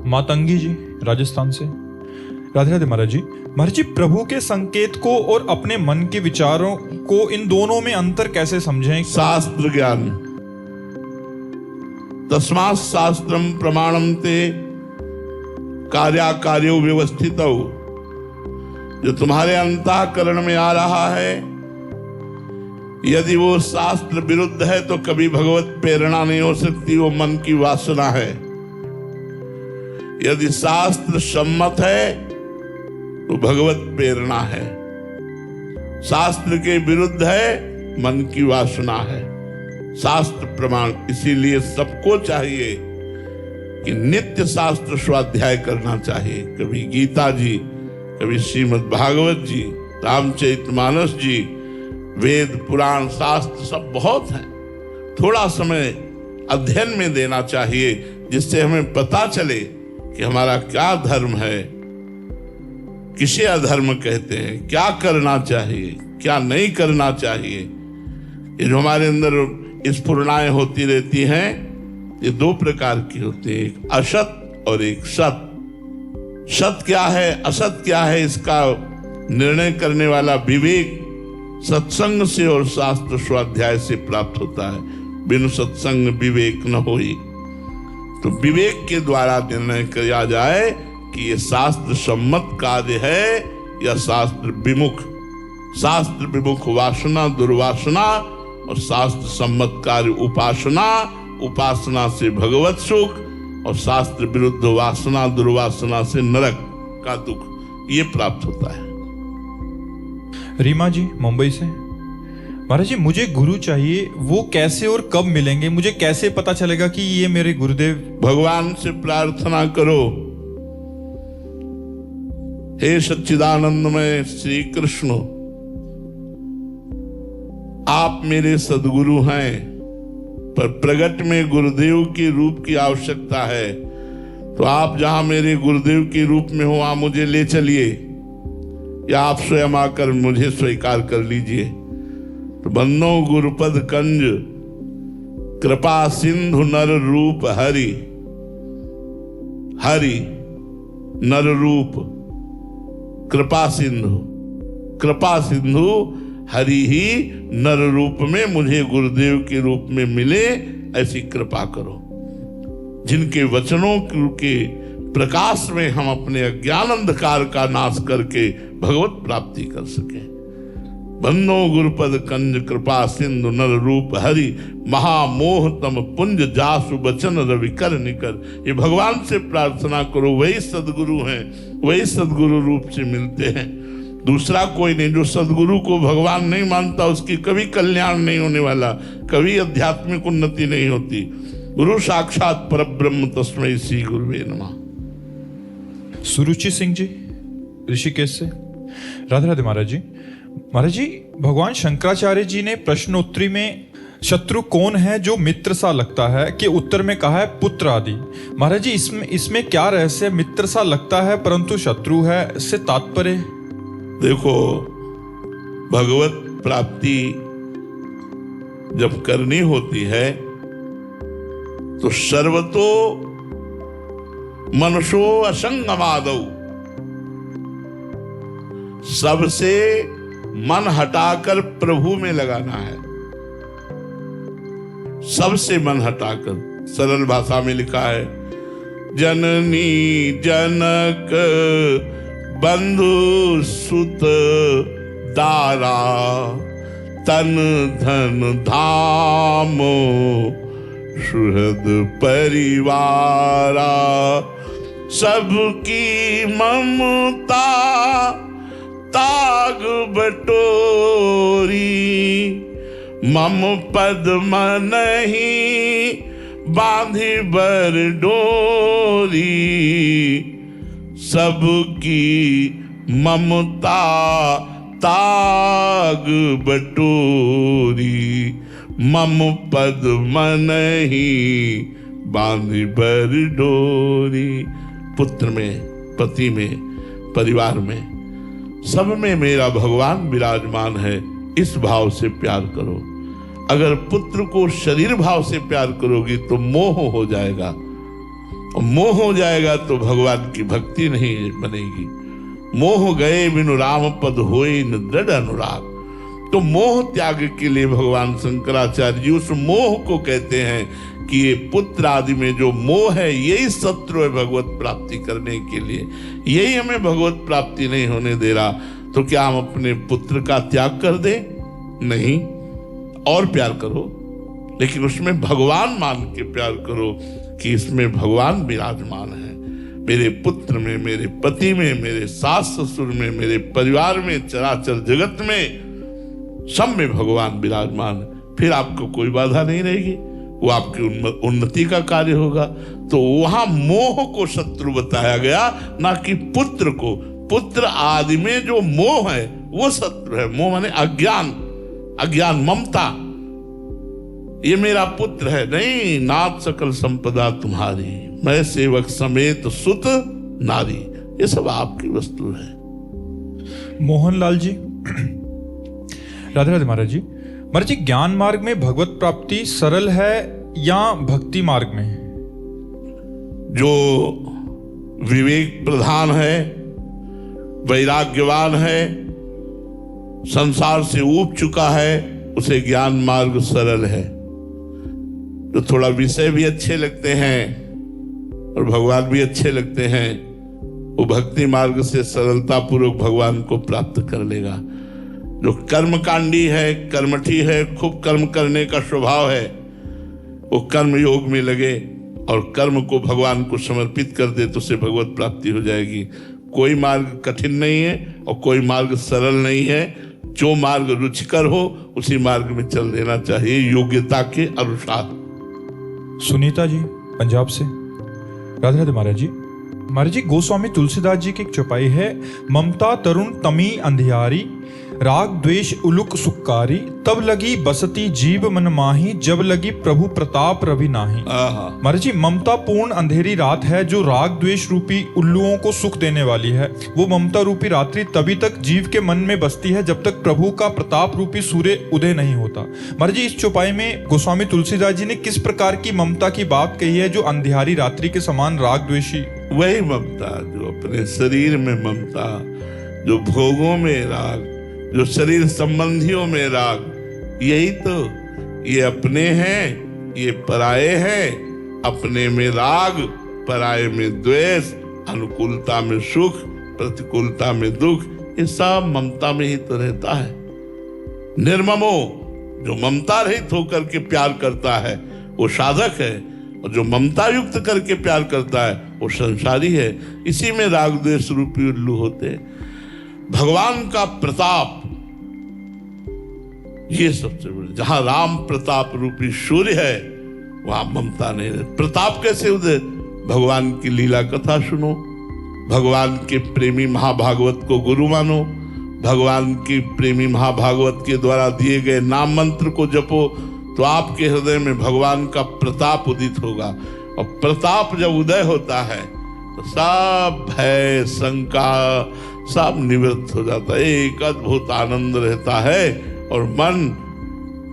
मातंगी जी राजस्थान से। राधे राधे महाराज जी। महाराज जी, प्रभु के संकेत को और अपने मन के विचारों को, इन दोनों में अंतर कैसे समझें? शास्त्र ज्ञान, तस्मात् शास्त्रम प्रमाणम ते कार्याकार्यो व्यवस्थितौ। जो तुम्हारे अंतःकरण में आ रहा है, यदि वो शास्त्र विरुद्ध है तो कभी भगवत प्रेरणा नहीं हो सकती, वो मन की वासना है। यदि शास्त्र सम्मत है तो भगवत प्रेरणा है, शास्त्र के विरुद्ध है मन की वासना है। शास्त्र प्रमाण, इसीलिए सबको चाहिए कि नित्य शास्त्र स्वाध्याय करना चाहिए। कभी गीता जी, कभी श्रीमद् भागवत जी, रामचरितमानस जी, वेद पुराण शास्त्र सब बहुत हैं। थोड़ा समय अध्ययन में देना चाहिए, जिससे हमें पता चले कि हमारा क्या धर्म है, किसे अधर्म कहते हैं, क्या करना चाहिए, क्या नहीं करना चाहिए। ये जो हमारे अंदर स्फुरणाएं होती रहती हैं, ये दो प्रकार की होती है, एक असत और एक सत। सत क्या है, असत क्या है, इसका निर्णय करने वाला विवेक सत्संग से और शास्त्र स्वाध्याय से प्राप्त होता है। बिन सत्संग विवेक न होई। तो विवेक के द्वारा निर्णय किया जाए कि ये शास्त्र सम्मत कार्य है या शास्त्र विमुख। शास्त्र विमुख वासना दुर्वासना और शास्त्र सम्मत कार्य उपासना, उपासना से भगवत सुख और शास्त्र विरुद्ध वासना दुर्वासना से नरक का दुख, ये प्राप्त होता है। रीमा जी मुंबई से। महाराज जी, मुझे गुरु चाहिए, वो कैसे और कब मिलेंगे? मुझे कैसे पता चलेगा कि ये मेरे गुरुदेव? भगवान से प्रार्थना करो, हे सच्चिदानंदमय श्री कृष्ण, आप मेरे सद्गुरु हैं, पर प्रगट में गुरुदेव के रूप की आवश्यकता है। तो आप जहां मेरे गुरुदेव के रूप में हो, वहां मुझे ले चलिए, या आप स्वयं आकर मुझे स्वीकार कर लीजिए। तो बंदो गुरुपद कंज कृपा सिंधु नर रूप हरि, हरि नर रूप कृपा सिंधु, कृपा सिंधु हरि ही नर रूप में मुझे गुरुदेव के रूप में मिले, ऐसी कृपा करो। जिनके वचनों के प्रकाश में हम अपने अज्ञान अंधकार का नाश करके भगवत प्राप्ति कर सके। बंदो गुरुपद कंज कृपा सिंधु नर रूप हरि, महामोह तम पुंज जासु बचन रवि कर निकर। ये भगवान से प्रार्थना करो, वही सदगुरु हैं, वही सदगुरु रूप से मिलते हैं, दूसरा कोई नहीं। जो सदगुरु को भगवान नहीं मानता, उसकी कभी कल्याण नहीं होने वाला, कभी आध्यात्मिक उन्नति नहीं होती। गुरु साक्षात परब्रह्म तस्मै श्री गुरुवे नमः। सुरुचि सिंह जी ऋषिकेश से। राधे राधे महाराज जी। महाराज जी, भगवान शंकराचार्य जी ने प्रश्नोत्तरी में शत्रु कौन है जो मित्र सा लगता है के उत्तर में कहा है पुत्र आदि। महाराज जी, इसमें क्या रहस्य? मित्र सा लगता है परंतु शत्रु है, इससे तात्पर्य? देखो, भगवत प्राप्ति जब करनी होती है तो सर्वतो मनुष्यो असंगमादौ, सबसे मन हटाकर प्रभु में लगाना है। सबसे मन हटाकर, सरल भाषा में लिखा है, जननी जनक बंधु सुत दारा, तन धन धाम सुहृद परिवारा। सबकी ममता ताग बटोरी, मम पद मनहि बांधी बर डोरी। सबकी ममता ताग बटोरी, मम पद मनहि बांधी बर डोरी। पुत्र में, पति में, परिवार में, सब में मेरा भगवान विराजमान है, इस भाव से प्यार करो। अगर पुत्र को शरीर भाव से प्यार करोगी तो मोह हो जाएगा। और मोह हो जाएगा तो भगवान की भक्ति नहीं बनेगी। मोह गए बिनु राम पद होई न दृढ़ अनुराग। तो मोह त्याग के लिए भगवान शंकराचार्य जी उस मोह को कहते हैं कि ये पुत्र आदि में जो मोह है यही शत्रु है भगवत प्राप्ति करने के लिए, यही हमें भगवत प्राप्ति नहीं होने दे रहा। तो क्या हम अपने पुत्र का त्याग कर दें? नहीं, और प्यार करो, लेकिन उसमें भगवान मान के प्यार करो कि इसमें भगवान विराजमान है। मेरे पुत्र में, मेरे पति में, मेरे सास ससुर में, मेरे परिवार में, चराचर जगत में, सब में भगवान विराजमान। फिर आपको कोई बाधा नहीं रहेगी, वो आपकी उन्नति का कार्य होगा। तो वहां मोह को शत्रु बताया गया, ना कि पुत्र को। पुत्र आदि में जो मोह है वो शत्रु है। मोह माने अज्ञान, अज्ञान, ममता। ये मेरा पुत्र है, नहीं, नाथ सकल संपदा तुम्हारी, मैं सेवक समेत सुत नारी। ये सब आपकी वस्तु है। मोहनलाल जी, राधे राधे महाराज जी। महाराज जी, ज्ञान मार्ग में भगवत प्राप्ति सरल है या भक्ति मार्ग में? जो विवेक प्रधान है, वैराग्यवान है, संसार से ऊब चुका है, उसे ज्ञान मार्ग सरल है। जो थोड़ा विषय भी अच्छे लगते हैं और भगवान भी अच्छे लगते हैं, वो भक्ति मार्ग से सरलता पूर्वक भगवान को प्राप्त कर लेगा। जो कर्मकांडी है, कर्मठी है, खूब कर्म करने का स्वभाव है, वो कर्म योग में लगे और कर्म को भगवान को समर्पित कर दे तो उसे भगवत प्राप्ति हो जाएगी। कोई मार्ग कठिन नहीं है और कोई मार्ग सरल नहीं है। जो मार्ग रुचिकर हो उसी मार्ग में चल देना चाहिए, योग्यता के अनुसार। सुनीता जी, पंजाब से, राधे राधे महाराज जी। महाराज जी, गोस्वामी तुलसीदास जी की एक चौपाई है, ममता तरुण तमी अंधियारी, राग द्वेष उलुक सुक्कारी, तब लगी बसती जीव मन माही, जब लगी प्रभु प्रताप रवि नाही। महाराज जी, ममता पूर्ण अंधेरी रात है जो राग द्वेष रूपी उल्लुओं को सुख देने वाली है। वो ममता रूपी रात्रि तभी तक जीव के मन में बसती है जब तक प्रभु का प्रताप रूपी सूर्य उदय नहीं होता। महाराज जी, इस चौपाई में गोस्वामी तुलसीदास जी ने किस प्रकार की ममता की बात कही है जो अंधियारी रात्रि के समान राग द्वेषी? वही ममता जो अपने शरीर में ममता, जो भोगों में राग, जो शरीर संबंधियों में राग, यही तो। ये अपने हैं, ये पराये हैं। अपने में राग, पराये में द्वेष, अनुकूलता में सुख, प्रतिकूलता में दुख, ये सब ममता में ही तो रहता है। निर्ममो, जो ममता रहित होकर के प्यार करता है वो साधक है, और जो ममता युक्त करके प्यार करता है वो संसारी है। इसी में राग द्वेष रूपी उल्लू होते हैं। भगवान का प्रताप, ये सबसे बड़ी। जहां राम प्रताप रूपी सूर्य है वहां ममता नहीं है। प्रताप कैसे उदय? भगवान की लीला कथा सुनो, भगवान के प्रेमी महाभागवत को गुरु मानो, भगवान की प्रेमी महाभागवत के द्वारा दिए गए नाम मंत्र को जपो, तो आपके हृदय में भगवान का प्रताप उदित होगा। और प्रताप जब उदय होता है तो सब भय, शंका सब निवृत्त हो जाता है। एक अद्भुत आनंद रहता है और मन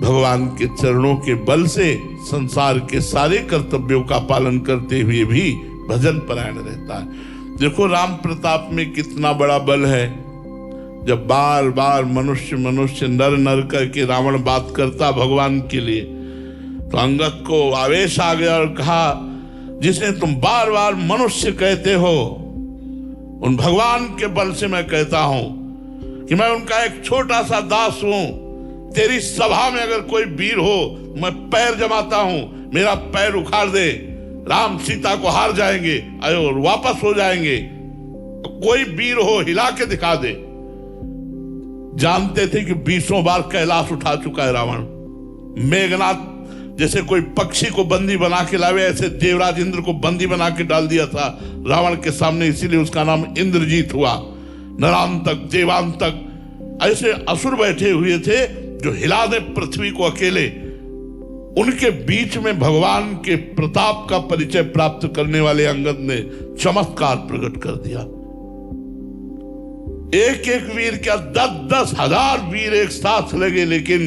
भगवान के चरणों के बल से संसार के सारे कर्तव्यों का पालन करते हुए भी भजन परायण रहता है। देखो राम प्रताप में कितना बड़ा बल है। जब बार बार मनुष्य नर करके रावण बात करता भगवान के लिए, तो अंगद को आवेश आ गया और कहा, जिसने तुम बार बार मनुष्य कहते हो, उन भगवान के बल से मैं कहता हूं कि मैं उनका एक छोटा सा दास हूं। तेरी सभा में अगर कोई वीर हो, मैं पैर जमाता हूं, मेरा पैर उखाड़ दे, राम सीता को हार जाएंगे और वापस हो जाएंगे। कोई वीर हो हिला के दिखा दे। जानते थे कि 20 बार कैलाश उठा चुका है रावण। मेघनाथ जैसे कोई पक्षी को बंदी बना के लावे, ऐसे देवराज इंद्र को बंदी बना के डाल दिया था रावण के सामने, इसीलिए उसका नाम इंद्रजीत हुआ। नरांतक, देवांतक ऐसे असुर बैठे हुए थे जो हिला दे पृथ्वी को अकेले। उनके बीच में भगवान के प्रताप का परिचय प्राप्त करने वाले अंगद ने चमत्कार प्रकट कर दिया। एक एक वीर क्या 10-10 हजार वीर एक साथ लगे, लेकिन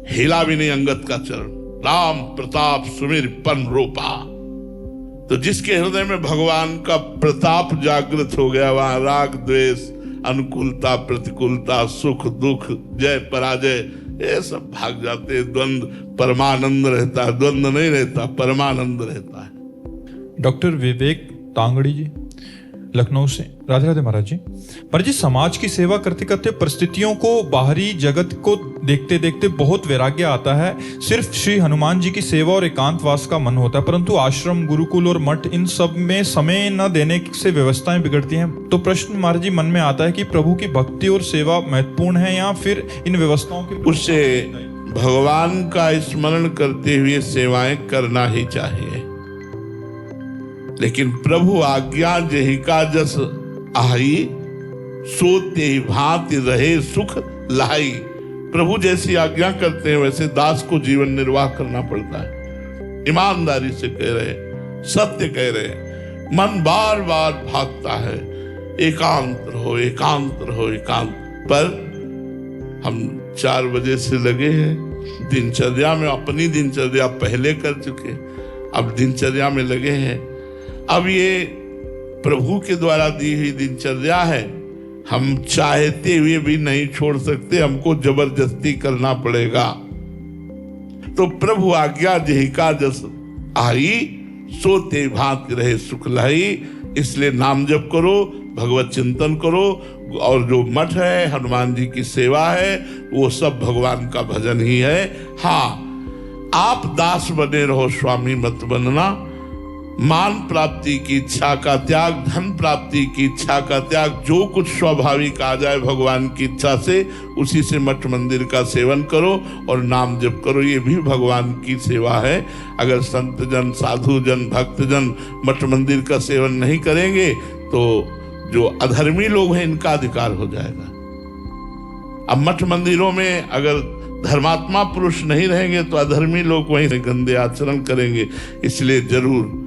हिला भी नहीं अंगद का चरण। राम प्रताप सुमिर पन रोपा, तो जिसके हृदय में भगवान का प्रताप जागृत हो गया, वहां राग द्वेष, अनुकूलता प्रतिकूलता, सुख दुख, जय पराजय, ये सब भाग जाते। द्वंद्व, परमानंद रहता है, द्वंद्व नहीं रहता, परमानंद रहता है। डॉक्टर विवेक तांगड़ी जी लखनऊ से, राधे राधे महाराज जी। महाराज जी, समाज की सेवा करते करते परिस्थितियों को, बाहरी जगत को देखते देखते बहुत वैराग्य आता है। सिर्फ श्री हनुमान जी की सेवा और एकांतवास का मन होता है, परंतु आश्रम, गुरुकुल और मठ, इन सब में समय न देने से व्यवस्थाएं बिगड़ती हैं। तो प्रश्न महाराज जी मन में आता है कि प्रभु की भक्ति और सेवा महत्वपूर्ण है या फिर इन व्यवस्थाओं की उससे भगवान का स्मरण करते हुए सेवाएं करना ही चाहिए। लेकिन प्रभु आज्ञा जहिका जस आई, सोते भांति रहे सुख लाई। प्रभु जैसी आज्ञा करते हैं वैसे दास को जीवन निर्वाह करना पड़ता है। ईमानदारी से कह रहे, सत्य कह रहे। मन बार बार भागता है, एकांत रहो एकांत रहो एकांत। पर हम 4 बजे से लगे हैं दिनचर्या में, अपनी दिनचर्या पहले कर चुके, अब दिनचर्या में लगे हैं। अब ये प्रभु के द्वारा दी हुई दिनचर्या है, हम चाहते हुए भी नहीं छोड़ सकते, हमको जबरदस्ती करना पड़ेगा। तो प्रभु आज्ञा जहिका जस आई, सोते भांति रहे सुख लाई। इसलिए नाम जप करो, भगवत चिंतन करो, और जो मठ है, हनुमान जी की सेवा है, वो सब भगवान का भजन ही है। हाँ, आप दास बने रहो, स्वामी मत बनना। मान प्राप्ति की इच्छा का त्याग, धन प्राप्ति की इच्छा का त्याग, जो कुछ स्वाभाविक आ जाए भगवान की इच्छा से, उसी से मठ मंदिर का सेवन करो और नाम जप करो। ये भी भगवान की सेवा है। अगर संत जन, साधु जन, भक्त जन मठ मंदिर का सेवन नहीं करेंगे तो जो अधर्मी लोग हैं इनका अधिकार हो जाएगा। अब मठ मंदिरों में अगर धर्मात्मा पुरुष नहीं रहेंगे तो अधर्मी लोग वहीं गंदे आचरण करेंगे। इसलिए जरूर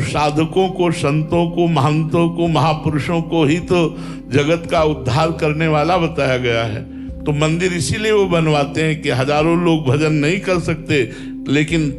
साधकों को, संतों को, महंतों को, महापुरुषों को ही तो जगत का उद्धार करने वाला बताया गया है। तो मंदिर इसीलिए वो बनवाते हैं कि हजारों लोग भजन नहीं कर सकते, लेकिन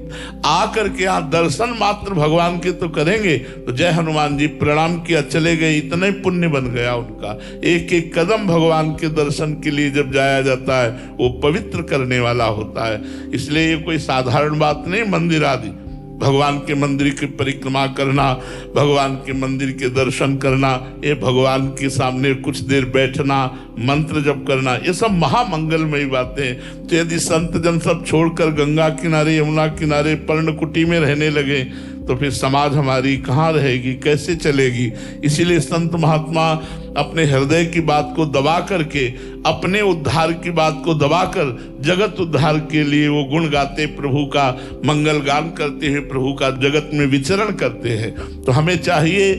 आकर के यहाँ दर्शन मात्र भगवान के तो करेंगे। तो जय हनुमान जी, प्रणाम किया, चले गए, इतना ही पुण्य बन गया उनका। एक एक कदम भगवान के दर्शन के लिए जब जाया जाता है, वो पवित्र करने वाला होता है। इसलिए ये कोई साधारण बात नहीं। मंदिर आदि, भगवान के मंदिर की परिक्रमा करना, भगवान के मंदिर के दर्शन करना, ये भगवान के सामने कुछ देर बैठना, मंत्र जप करना, ये सब महामंगलमयी बातें। तो यदि संत जन सब छोड़कर गंगा किनारे, यमुना किनारे, पर्णकुटी में रहने लगे तो फिर समाज हमारी कहाँ रहेगी, कैसे चलेगी। इसीलिए संत महात्मा अपने हृदय की बात को दबा करके, अपने उद्धार की बात को दबाकर जगत उद्धार के लिए वो गुण गाते, प्रभु का मंगल गान करते हुए प्रभु का जगत में विचरण करते हैं। तो हमें चाहिए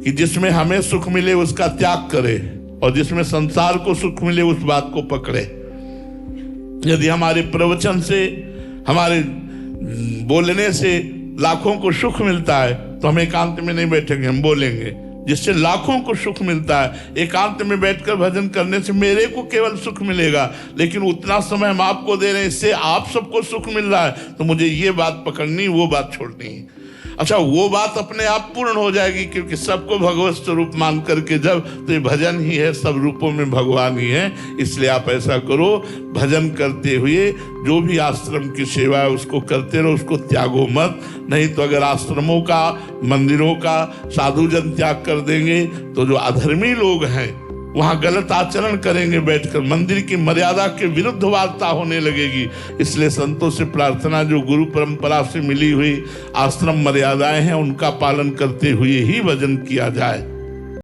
कि जिसमें हमें सुख मिले उसका त्याग करे, और जिसमें संसार को सुख मिले उस बात को पकड़े। यदि हमारे प्रवचन से, हमारे बोलने से लाखों को सुख मिलता है तो हम एकांत में नहीं बैठेंगे, हम बोलेंगे। जिससे लाखों को सुख मिलता है, एकांत में बैठकर भजन करने से मेरे को केवल सुख मिलेगा, लेकिन उतना समय हम आपको दे रहे हैं, इससे आप सबको सुख मिल रहा है, तो मुझे ये बात पकड़नी, वो बात छोड़नी है। अच्छा, वो बात अपने आप पूर्ण हो जाएगी, क्योंकि सबको भगवत स्वरूप मान करके जब, तो ये भजन ही है, सब रूपों में भगवान ही है। इसलिए आप ऐसा करो, भजन करते हुए जो भी आश्रम की सेवा है उसको करते रहो, उसको त्यागो मत। नहीं तो अगर आश्रमों का, मंदिरों का साधुजन त्याग कर देंगे तो जो अधर्मी लोग हैं वहाँ गलत आचरण करेंगे, बैठकर मंदिर की मर्यादा के विरुद्ध वार्ता होने लगेगी। इसलिए संतों से प्रार्थना, जो गुरु परंपरा से मिली हुई आश्रम मर्यादाएं हैं उनका पालन करते हुए ही भजन किया जाए।